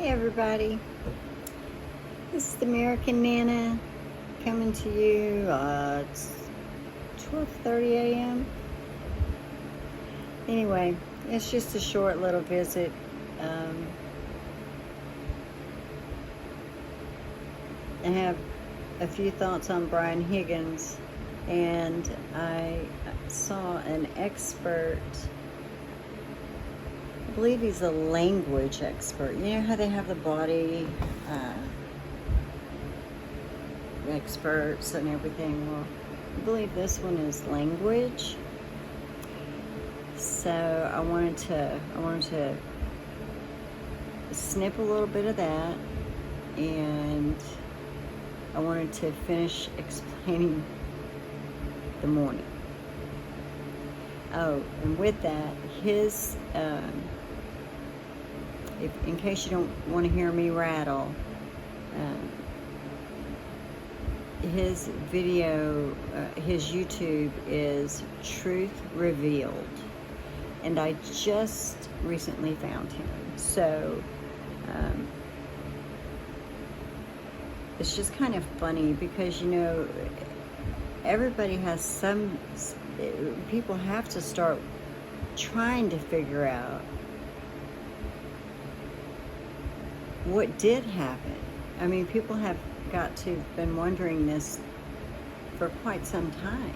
Hey everybody, this is the American Nana coming to you. It's 12:30 a.m. Anyway, it's just a short little visit. I have a few thoughts on Brian Higgins, and I saw an expert. I believe he's a language expert. You know how they have the body experts and everything? Well, I believe this one is language. So I wanted to snip a little bit of that, and I wanted to finish explaining the morning. Oh, and with that, his in case you don't want to hear me rattle, his video, his YouTube is Truth Revealed, and I just recently found him. So it's just kind of funny because, you know, everybody has people have to start trying to figure out what did happen. I mean, people have been wondering this for quite some time.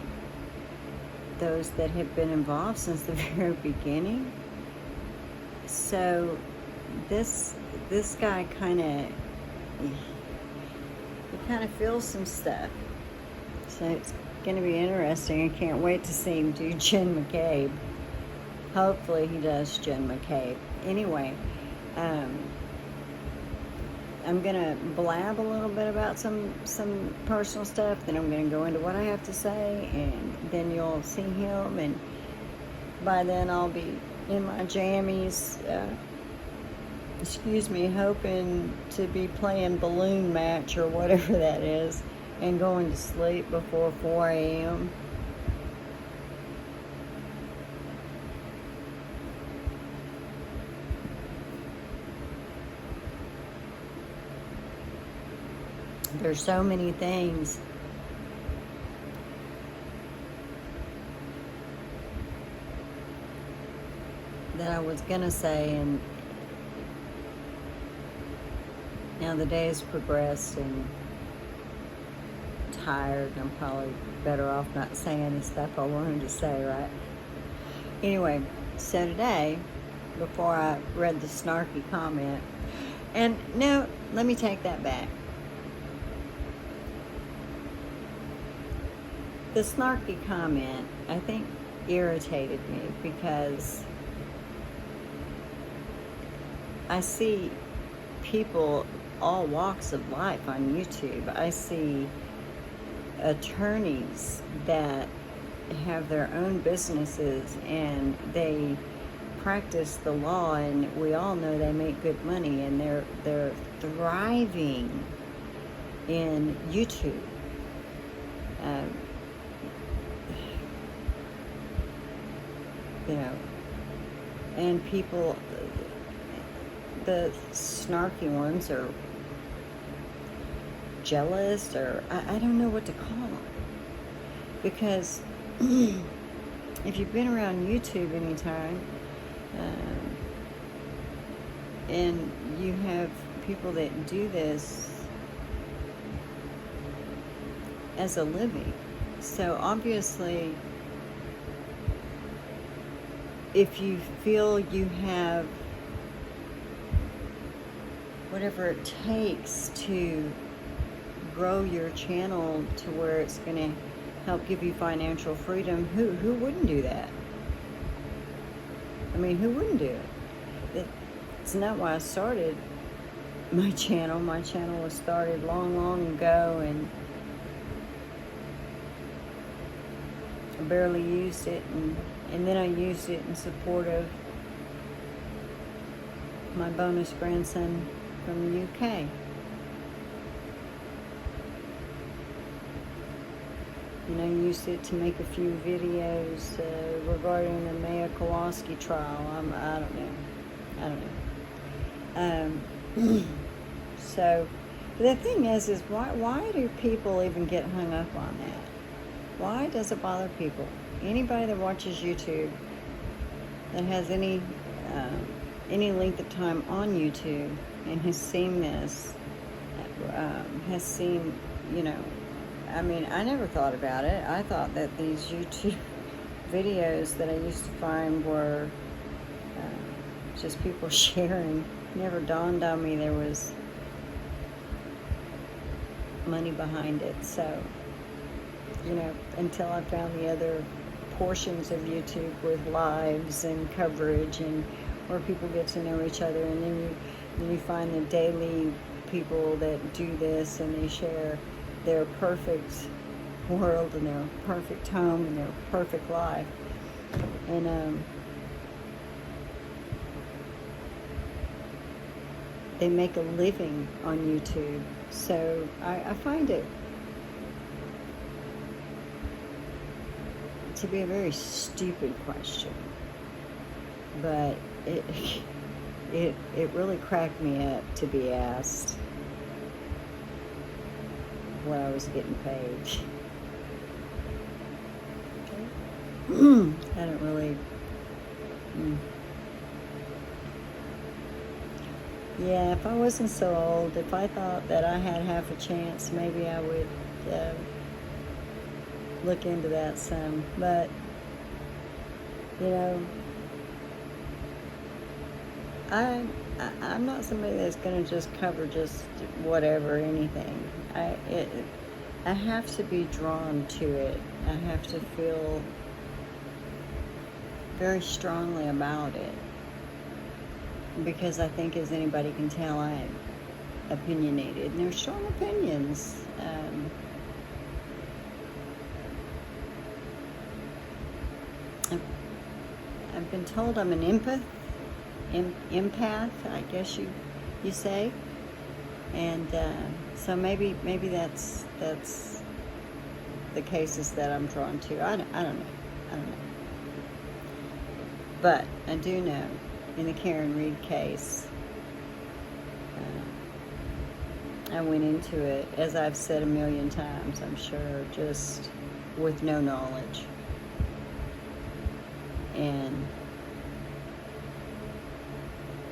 Those that have been involved since the very beginning. So this guy kind of feels some stuff. So it's going to be interesting. I can't wait to see him do Jen McCabe. Hopefully he does Jen McCabe. Anyway, I'm going to blab a little bit about some personal stuff, then I'm going to go into what I have to say, and then you'll see him, and by then I'll be in my jammies, hoping to be playing balloon match or whatever that is, and going to sleep before 4 a.m. There's so many things that I was gonna say, and now the day's progressed and I'm tired, and I'm probably better off not saying the stuff I wanted to say, right? Anyway, so today, before I read the snarky comment, and no, let me take that back. The snarky comment, I think, irritated me because I see people, all walks of life on YouTube. I see attorneys that have their own businesses and they practice the law, and we all know they make good money, and they're thriving in YouTube. You know, and people, the snarky ones are jealous, or I don't know what to call them, because if you've been around YouTube any time, and you have people that do this as a living, so obviously if you feel you have whatever it takes to grow your channel to where it's going to help give you financial freedom, who wouldn't do that? I mean, who wouldn't do it? It's not why I started my channel. My channel was started long ago, and I barely used it, and then I used it in support of my bonus grandson from the UK. And I used it to make a few videos regarding the Maya Kowalski trial. I don't know. So the thing is why do people even get hung up on that? Why does it bother people? Anybody that watches YouTube that has any length of time on YouTube and has seen this, has seen, I mean, I never thought about it. I thought that these YouTube videos that I used to find were just people sharing. Never dawned on me there was money behind it. So, until I found the other portions of YouTube with lives and coverage and where people get to know each other, and then you find the daily people that do this and they share their perfect world and their perfect home and their perfect life. And they make a living on YouTube. So I find it to be a very stupid question, but it really cracked me up to be asked what I was getting paid. I don't really. Yeah, if I wasn't so old, if I thought that I had half a chance, maybe I would look into that some. But, I'm not somebody that's going to just cover just whatever, anything. I have to be drawn to it. I have to feel very strongly about it. Because I think, as anybody can tell, I'm opinionated, and they're strong opinions. I've been told I'm an empath, I guess you say, and so maybe that's the cases that I'm drawn to. I don't know. But I do know, in the Karen Reed case, I went into it, as I've said a million times, I'm sure, just with no knowledge. And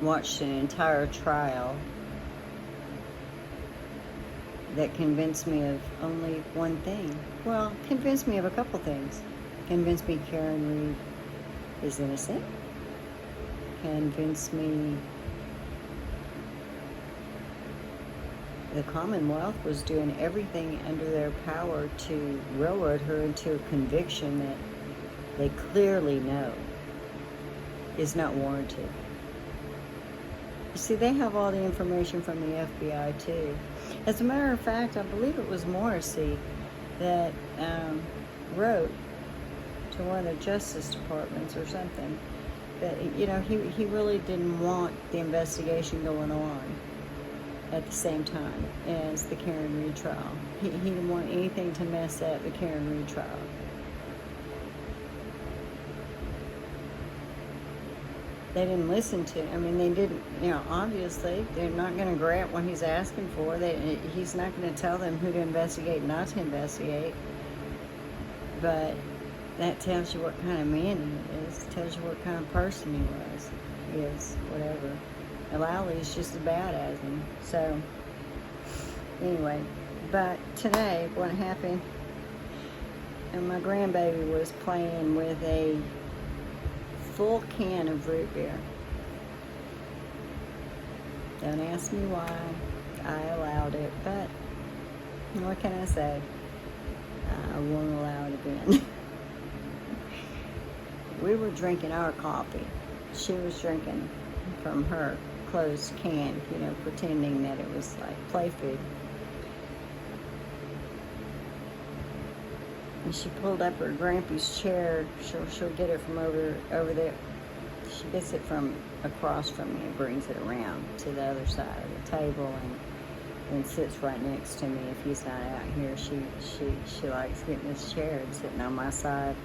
watched an entire trial that convinced me of only one thing. Well, convinced me of a couple things. Convinced me Karen Reed is innocent. Convinced me the Commonwealth was doing everything under their power to railroad her into a conviction that they clearly know is not warranted. You see, they have all the information from the FBI too. As a matter of fact, I believe it was Morrissey that wrote to one of the Justice Departments or something that, he really didn't want the investigation going on at the same time as the Karen Reed trial. He didn't want anything to mess up the Karen Reed trial. They didn't listen to, they didn't, obviously, they're not going to grant what he's asking for. He's not going to tell them who to investigate, not to investigate. But that tells you what kind of man he is, tells you what kind of person he is, whatever. Lowley's just as bad as him. So, anyway, but today, what happened, and my grandbaby was playing with a full can of root beer. Don't ask me why I allowed it, but what can I say? I won't allow it again. We were drinking our coffee. She was drinking from her closed can, pretending that it was like play food. And she pulled up her grandpa's chair. She'll get it from over there. She gets it from across from me and brings it around to the other side of the table and sits right next to me. If he's not out here, she likes getting this chair and sitting on my side.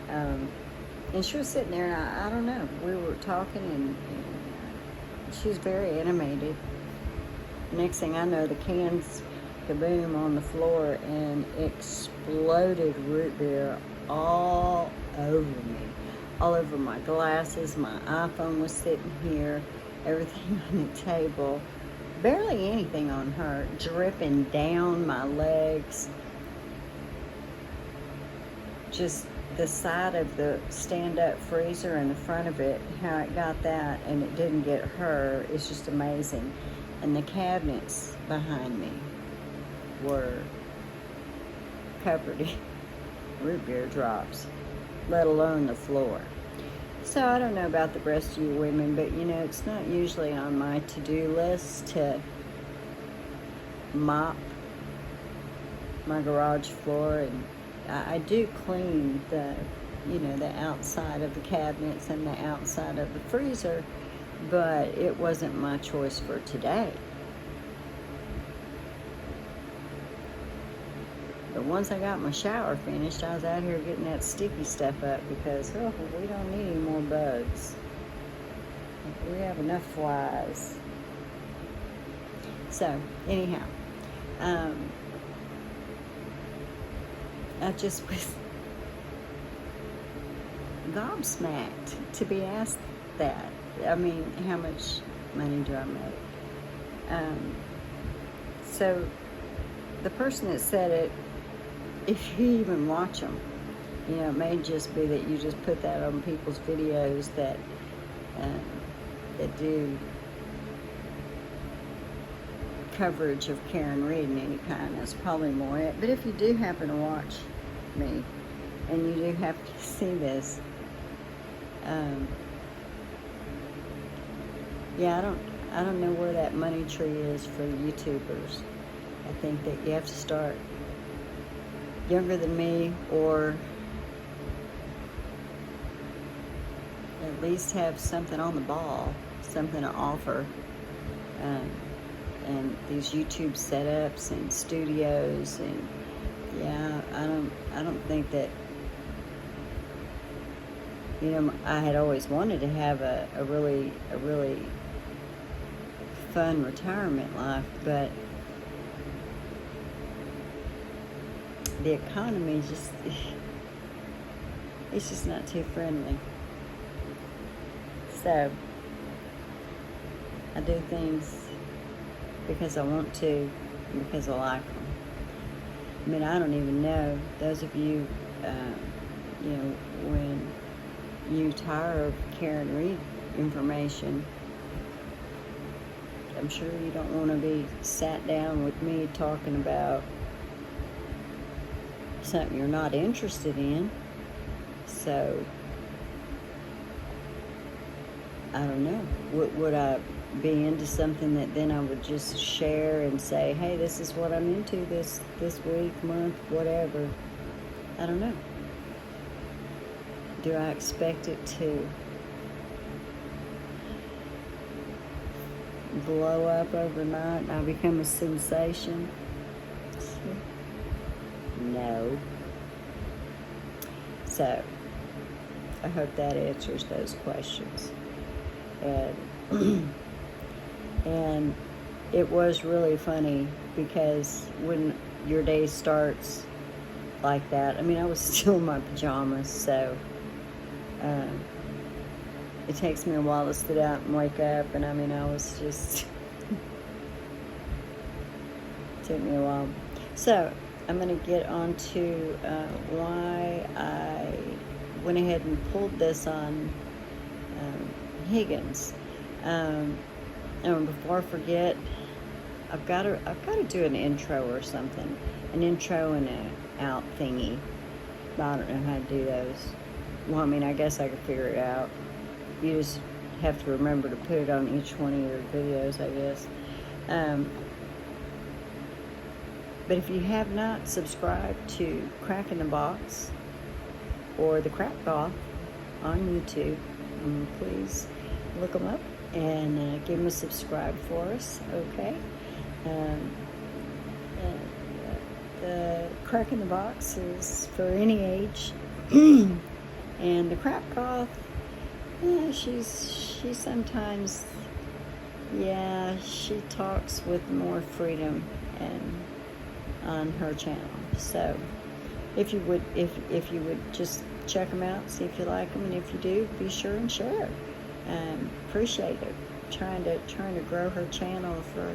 And she was sitting there, and I don't know. We were talking, and she's very animated. Next thing I know, the cans kaboom on the floor and exploded root beer all over me, all over my glasses. My iPhone was sitting here, everything on the table, barely anything on her, dripping down my legs. Just the side of the stand-up freezer and the front of it, how it got that and it didn't get her is just amazing. And the cabinets behind me were covered in root beer drops, let alone the floor. So I don't know about the rest of you women, but you know, it's not usually on my to-do list to mop my garage floor, and I do clean the, you know, the outside of the cabinets and the outside of the freezer, but it wasn't my choice for today. But once I got my shower finished, I was out here getting that sticky stuff up because, oh, we don't need any more bugs. We have enough flies. So, anyhow, I just was gobsmacked to be asked that. I mean, how much money do I make? So, the person that said it, if you even watch them, you know, it may just be that you just put that on people's videos that do coverage of Karen Reed in any kind. That's probably more it. But if you do happen to watch me and you do happen to see this, yeah, I don't know where that money tree is for YouTubers. I think that you have to start younger than me, or at least have something on the ball, something to offer. And these YouTube setups and studios, and yeah, I don't think that, you know, I had always wanted to have a really fun retirement life, but the economy just, it's just not too friendly. So I do things because I want to, and because I like them. I mean, I don't even know, those of you, you know, when you tire of Karen Reed information, I'm sure you don't want to be sat down with me talking about something you're not interested in. So I don't know, would I be into something that then I would just share and say, hey, this is what I'm into this week, month, whatever? I don't know. Do I expect it to blow up overnight and I become a sensation? No. So I hope that answers those questions. And it was really funny because when your day starts like that, I mean, I was still in my pajamas, so it takes me a while to sit out and wake up, and I mean, I was just, it took me a while. So I'm going to get on to why I went ahead and pulled this on Higgins. And before I forget, I've got to do an intro or something, an intro and an out thingy. I don't know how to do those. Well, I mean, I guess I could figure it out. You just have to remember to put it on each one of your videos, I guess. But if you have not subscribed to Crack in the Box or the Crack Goth on YouTube, please look them up and give them a subscribe for us, okay? The Crack in the Box is for any age, and the Crack Goth, she sometimes Yeah, she talks with more freedom and on her channel. So if you would just check them out, see if you like them, and if you do, be sure and share. Appreciate it. Trying to grow her channel for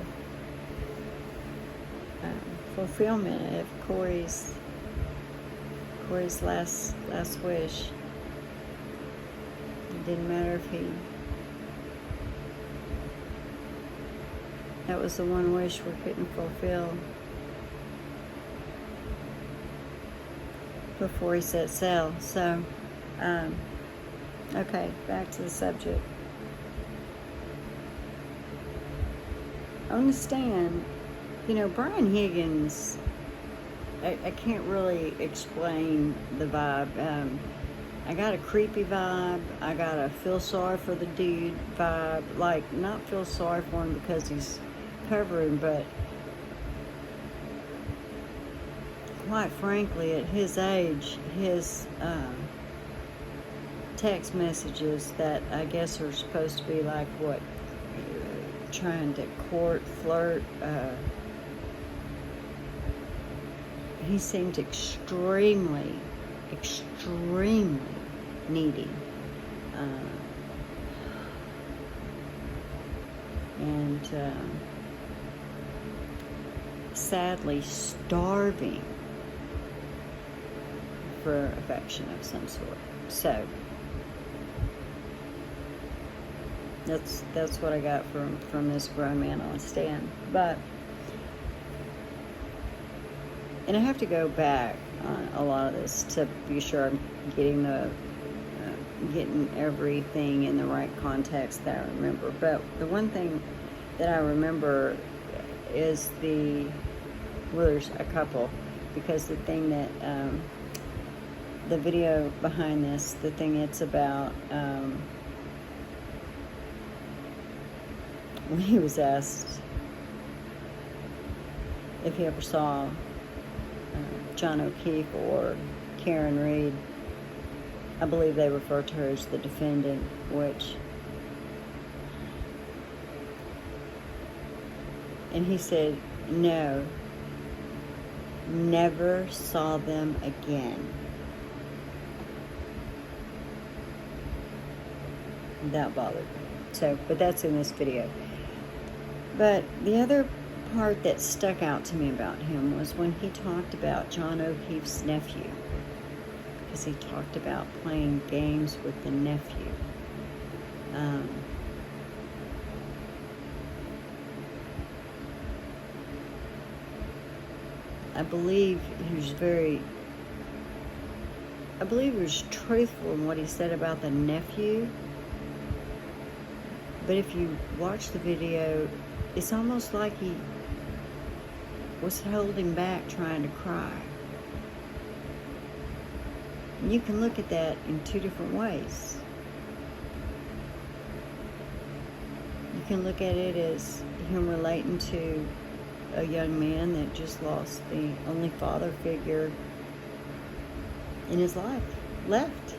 fulfillment of Corey's last wish. It didn't matter if that was the one wish we couldn't fulfill before he set sail. So, okay, back to the subject. Understand, Brian Higgins, I can't really explain the vibe. I got a creepy vibe. I got a feel sorry for the dude vibe. Like, not feel sorry for him because he's covering, but quite frankly, at his age, his text messages that I guess are supposed to be like what, trying to court, flirt, he seemed extremely needy, and sadly starving for affection of some sort. So that's what I got from this grown man on stand. But, and I have to go back on a lot of this to be sure I'm getting getting everything in the right context that I remember. But the one thing that I remember is there's a couple, because the thing that the video behind this, the thing it's about, when he was asked if he ever saw John O'Keefe or Karen Reed, I believe they refer to her as the defendant, and he said, no, never saw them again. That bothered me. So, but that's in this video. But the other part that stuck out to me about him was when he talked about John O'Keefe's nephew, because he talked about playing games with the nephew. I believe he was truthful in what he said about the nephew. But if you watch the video, it's almost like he was holding back, trying to cry. And you can look at that in two different ways. You can look at it as him relating to a young man that just lost the only father figure in his life, left.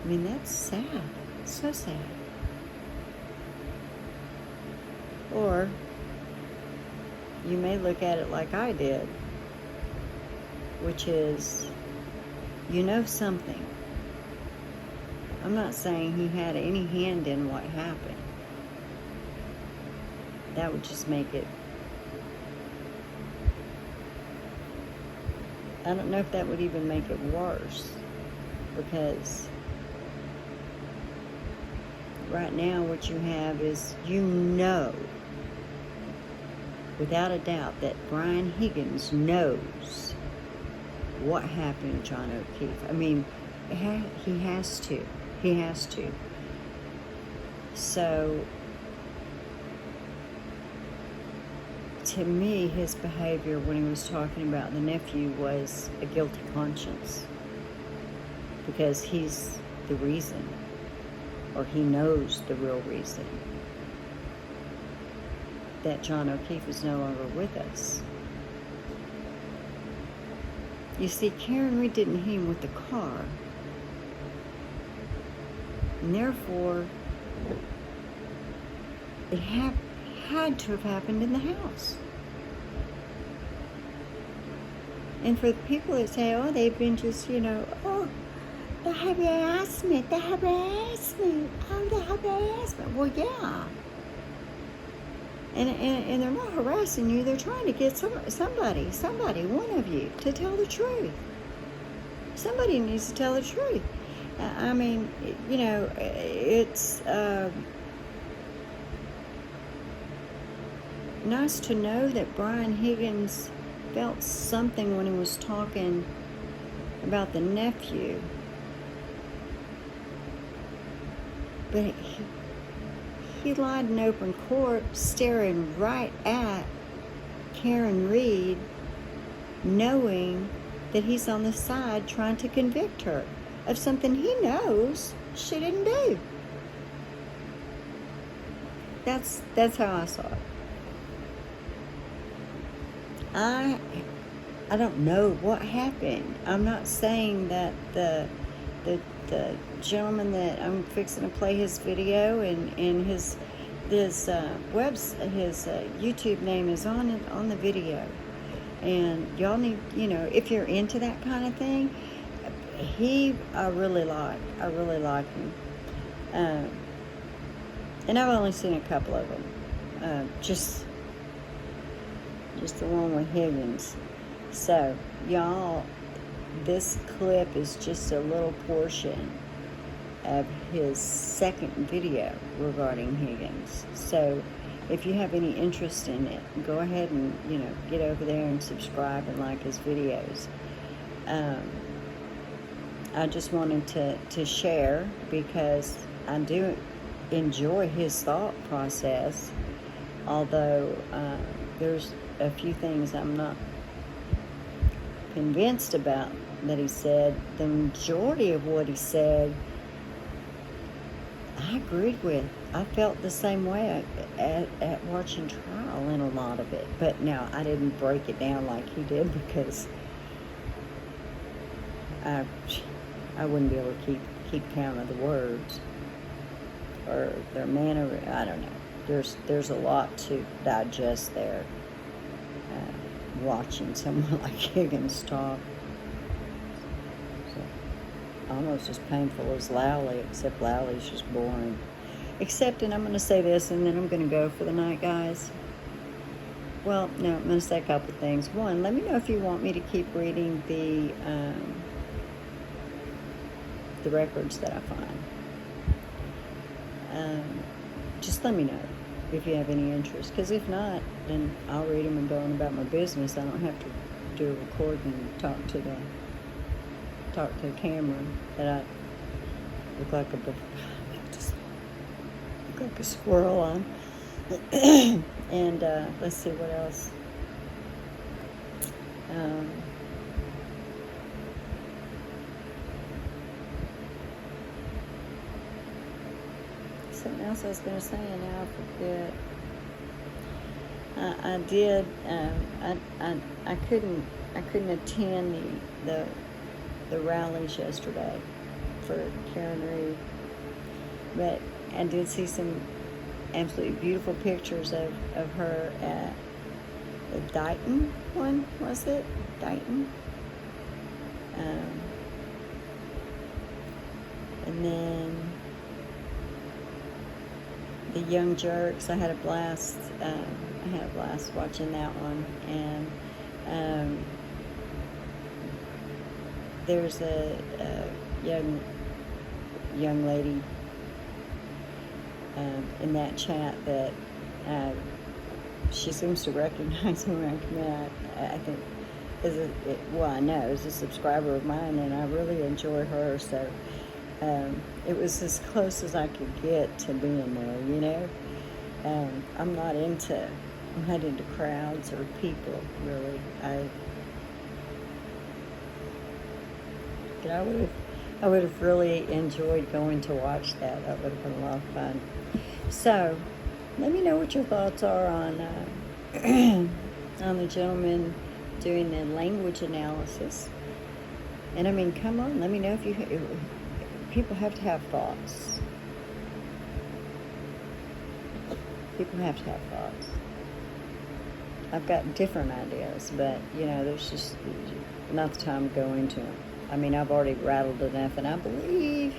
I mean, that's sad. So sad. Or you may look at it like I did, which is, something. I'm not saying he had any hand in what happened. That would just make it, I don't know if that would even make it worse, because right now what you have is, without a doubt, that Brian Higgins knows what happened to John O'Keefe. I mean, he has to. He has to. So, to me, his behavior when he was talking about the nephew was a guilty conscience, because he's the reason, or he knows the real reason, that John O'Keefe is no longer with us. You see, Karen Reed didn't hit him with the car, and therefore it had to have happened in the house. And for the people that say, oh, they've been just, oh, the harassment, oh, the harassment. Well, yeah. And they're not harassing you. They're trying to get somebody, one of you, to tell the truth. Somebody needs to tell the truth. I mean, it's nice to know that Brian Higgins felt something when he was talking about the nephew. But he lied in open court, staring right at Karen Reed, knowing that he's on the side trying to convict her of something he knows she didn't do. That's how I saw it. I don't know what happened. I'm not saying that the gentleman that I'm fixing to play his video and his YouTube name is on the video, and y'all need, if you're into that kind of thing, I really like him, and I've only seen a couple of them, just the one with Higgins. So y'all, this clip is just a little portion of his second video regarding Higgins. So if you have any interest in it, go ahead and get over there and subscribe and like his videos. I just wanted to share, because I do enjoy his thought process, although there's a few things I'm not convinced about that he said. The majority of what he said, I agreed with. I felt the same way at watching trial in a lot of it. But now, I didn't break it down like he did, because I wouldn't be able to keep count of the words or their manner. I don't know. There's a lot to digest there. Watching someone like Higgins talk, so, almost as painful as Lowley, except Lowley's just boring. And I'm going to say this, and then I'm going to go for the night, guys. Well, no, I'm going to say a couple things. One, let me know if you want me to keep reading the records that I find. Just let me know if you have any interest, because if not, then I'll read them and go on about my business. I don't have to do a recording and talk to the camera that I look like a squirrel on. And let's see what else. Something else I was going to say, and now I forget. I couldn't attend the rallies yesterday for Karen Reed, but I did see some absolutely beautiful pictures of her at the Dighton one, was it? Dighton? And then the Young Jerks, I had a blast. Watching that one. And there's a young lady in that chat that she seems to recognize me when I come in. I think I know is a subscriber of mine, and I really enjoy her. So it was as close as I could get to being there, I'm not into crowds or people, really. I would have really enjoyed going to watch that. That would have been a lot of fun. So, let me know what your thoughts are on the gentleman doing the language analysis. And I mean, come on, let me know if people have to have thoughts. People have to have thoughts. I've got different ideas, but, you know, there's just not the time to go into them. I mean, I've already rattled enough, and I believe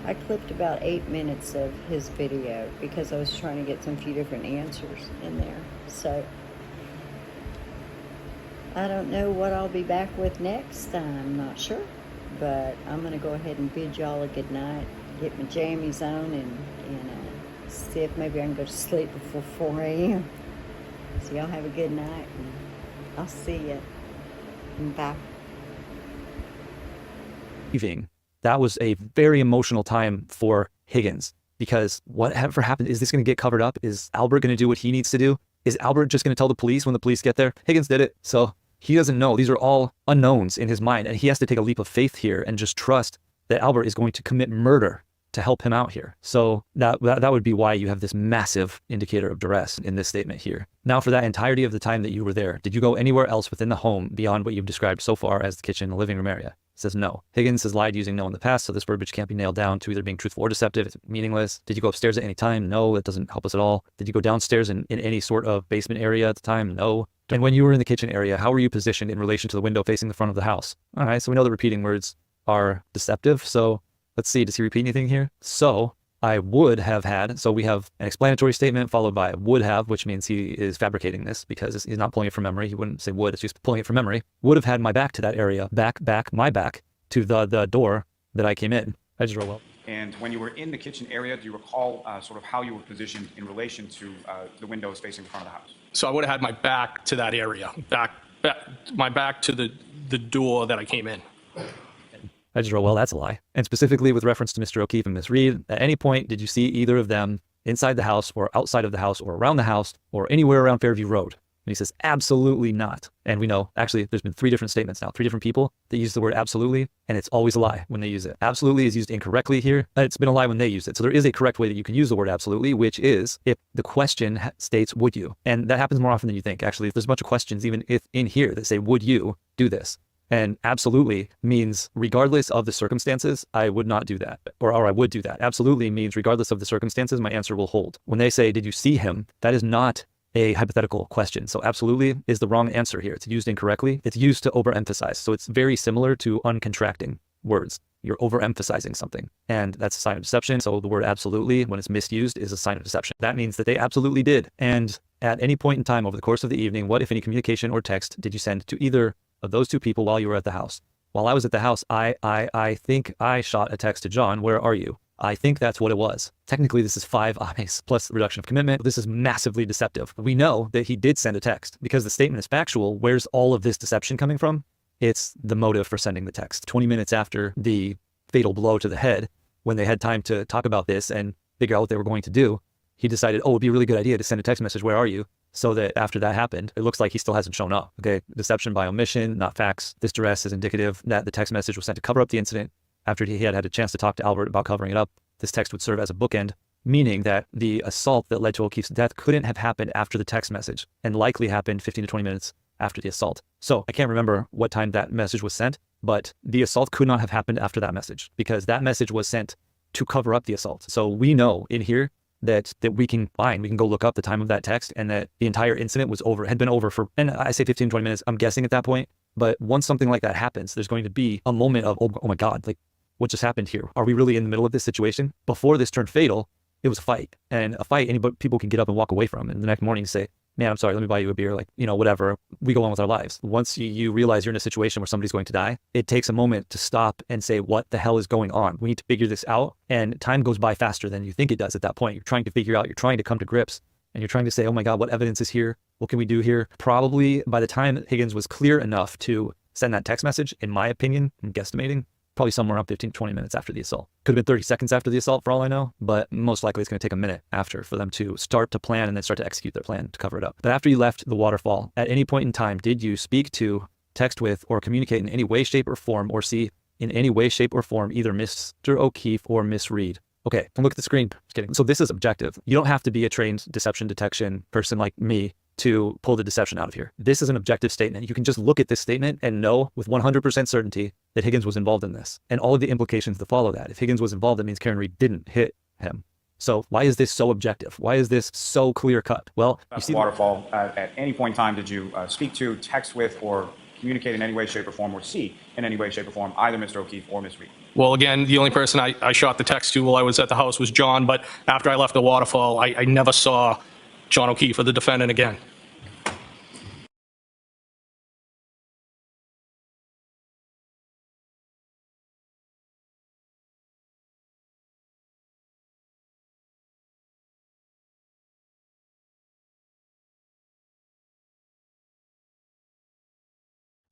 I clipped about 8 minutes of his video because I was trying to get some few different answers in there. So I don't know what I'll be back with next. I'm not sure, but I'm going to go ahead and bid y'all a good night, get my jammies on, and see if maybe I can go to sleep before 4 a.m. So y'all have a good night, and I'll see you. Bye. That was a very emotional time for Higgins, because whatever happened, is this going to get covered up? Is Albert going to do what he needs to do? Is Albert just going to tell the police when the police get there? Higgins did it, so he doesn't know. These are all unknowns in his mind, and he has to take a leap of faith here and just trust that Albert is going to commit murder to help him out here. So that would be why you have this massive indicator of duress in this statement here. Now, for that entirety of the time that you were there, did you go anywhere else within the home beyond what you've described so far as the kitchen and living room area? It says no. Higgins has lied using no in the past, so this verbiage can't be nailed down to either being truthful or deceptive. It's meaningless. Did you go upstairs at any time? No, that doesn't help us at all. Did you go downstairs in any sort of basement area at the time? No. And when you were in the kitchen area, how were you positioned in relation to the window facing the front of the house? All right, so we know the repeating words are deceptive, so let's see, does he repeat anything here? So I would have had, so we have an explanatory statement followed by would have, which means he is fabricating this because he's not pulling it from memory. He wouldn't say would, it's just pulling it from memory. Would have had my back to that area, my back to the door that I came in. I just roll well. And when you were in the kitchen area, do you recall sort of how you were positioned in relation to the windows facing the front of the house? So I would have had my back to that area, my back to the door that I came in. I just wrote, well, that's a lie. And specifically with reference to Mr. O'Keefe and Miss Reed, at any point did you see either of them inside the house or outside of the house or around the house or anywhere around Fairview Road? And he says, absolutely not. And we know, actually, there's been 3 different statements now, 3 different people that use the word absolutely, and it's always a lie when they use it. Absolutely is used incorrectly here. It's been a lie when they use it. So there is a correct way that you can use the word absolutely, which is if the question states, would you? And that happens more often than you think. Actually, there's a bunch of questions even if in here that say, would you do this? And absolutely means regardless of the circumstances, I would not do that, or I would do that. Absolutely means regardless of the circumstances, my answer will hold. When they say, did you see him? That is not a hypothetical question. So absolutely is the wrong answer here. It's used incorrectly. It's used to overemphasize. So it's very similar to uncontracting words. You're overemphasizing something, and that's a sign of deception. So the word absolutely, when it's misused, is a sign of deception. That means that they absolutely did. And at any point in time over the course of the evening, what, if any, communication or text did you send to either of those 2 people while you were at the house? While I was at the house, I think I shot a text to John. Where are you? I think that's what it was. Technically, this is 5 eyes plus reduction of commitment. This is massively deceptive. We know that he did send a text because the statement is factual. Where's all of this deception coming from? It's the motive for sending the text. 20 minutes after the fatal blow to the head, when they had time to talk about this and figure out what they were going to do, he decided, oh, it'd be a really good idea to send a text message. Where are you? So that after that happened, it looks like he still hasn't shown up. Okay, deception by omission, not facts. This duress is indicative that the text message was sent to cover up the incident after he had had a chance to talk to Albert about covering it up. This text would serve as a bookend, meaning that the assault that led to O'Keefe's death couldn't have happened after the text message and likely happened 15 to 20 minutes after the assault. So I can't remember what time that message was sent, but the assault could not have happened after that message because that message was sent to cover up the assault. So we know in here that we can go look up the time of that text, and that the entire incident had been over for, and I say 15, 20 minutes, I'm guessing at that point. But once something like that happens, there's going to be a moment of, oh my God, like what just happened here? Are we really in the middle of this situation? Before this turned fatal, it was a fight, and a fight people can get up and walk away from. And the next morning say, man, I'm sorry, let me buy you a beer. Like, whatever, we go on with our lives. Once you realize you're in a situation where somebody's going to die, it takes a moment to stop and say, what the hell is going on? We need to figure this out. And time goes by faster than you think it does at that point. You're trying to figure out, you're trying to come to grips, and you're trying to say, oh my God, what evidence is here? What can we do here? Probably by the time Higgins was clear enough to send that text message, in my opinion, I'm guesstimating, probably somewhere around 15 to 20 minutes after the assault. Could have been 30 seconds after the assault for all I know, but most likely it's going to take a minute after for them to start to plan and then start to execute their plan to cover it up. But after you left the waterfall, at any point in time, did you speak to, text with, or communicate in any way, shape, or form, or see in any way, shape, or form either Mr. O'Keefe or Miss Reed? Okay, look at the screen. Just kidding. So this is objective. You don't have to be a trained deception detection person like me to pull the deception out of here. This is an objective statement. You can just look at this statement and know with 100% certainty that Higgins was involved in this and all of the implications that follow that. If Higgins was involved, that means Karen Reed didn't hit him. So why is this so objective? Why is this so clear cut? Well, you see, Waterfall, at any point in time, did you speak to, text with, or communicate in any way, shape, or form, or see in any way, shape, or form either Mr. O'Keefe or Ms. Reed? Well, again, the only person I shot the text to while I was at the house was John, but after I left the waterfall, I never saw John O'Keefe or the defendant again.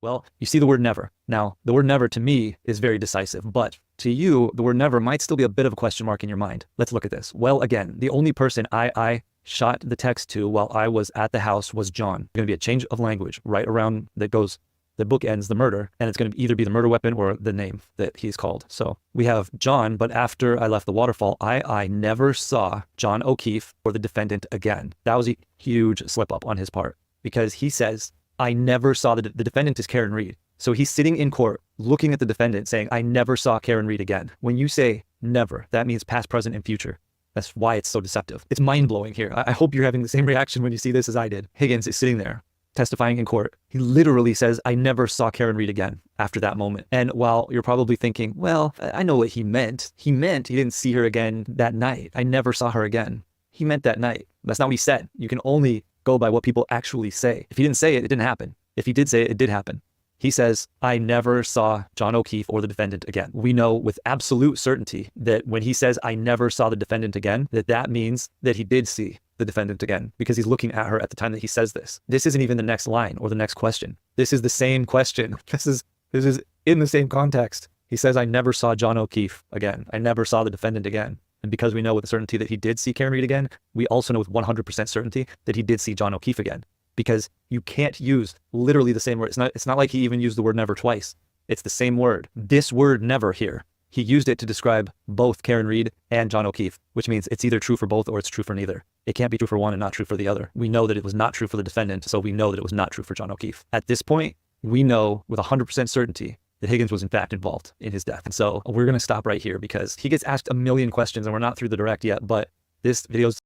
well, you see the word never. Now, the word never to me is very decisive, but to you, the word never might still be a bit of a question mark in your mind. Let's look at this. Well, again, the only person I shot the text to while I was at the house was John. Going to be a change of language right around that bookends the murder, and it's going to either be the murder weapon or the name that he's called. So we have John, but after I left the waterfall, I never saw John O'Keefe or the defendant again. That was a huge slip up on his part, because he says, I never saw the defendant is Karen Reed. So he's sitting in court looking at the defendant saying, I never saw Karen Reed again. When you say never, that means past, present, and future. That's why it's so deceptive. It's mind-blowing here. I hope you're having the same reaction when you see this as I did. Higgins is sitting there testifying in court. He literally says, I never saw Karen Reed again after that moment. And while you're probably thinking, well, I know what he meant he didn't see her again that night. I never saw her again. He meant that night. That's not what he said. You can only go by what people actually say. If he didn't say it, it didn't happen. If he did say it, it did happen. He says, I never saw John O'Keefe or the defendant again. We know with absolute certainty that when he says, I never saw the defendant again, that means that he did see the defendant again, because he's looking at her at the time that he says this. This isn't even the next line or the next question. This is the same question. This is in the same context. He says, I never saw John O'Keefe again. I never saw the defendant again. And because we know with certainty that he did see Karen Reed again, we also know with 100% certainty that he did see John O'Keefe again. Because you can't use literally the same word. It's not like he even used the word never twice. It's the same word. This word never here, he used it to describe both Karen Reed and John O'Keefe, which means it's either true for both or it's true for neither. It can't be true for one and not true for the other. We know that it was not true for the defendant, so we know that it was not true for John O'Keefe. At this point, we know with 100% certainty that Higgins was in fact involved in his death. And so we're going to stop right here because he gets asked a million questions and we're not through the direct yet, but this video is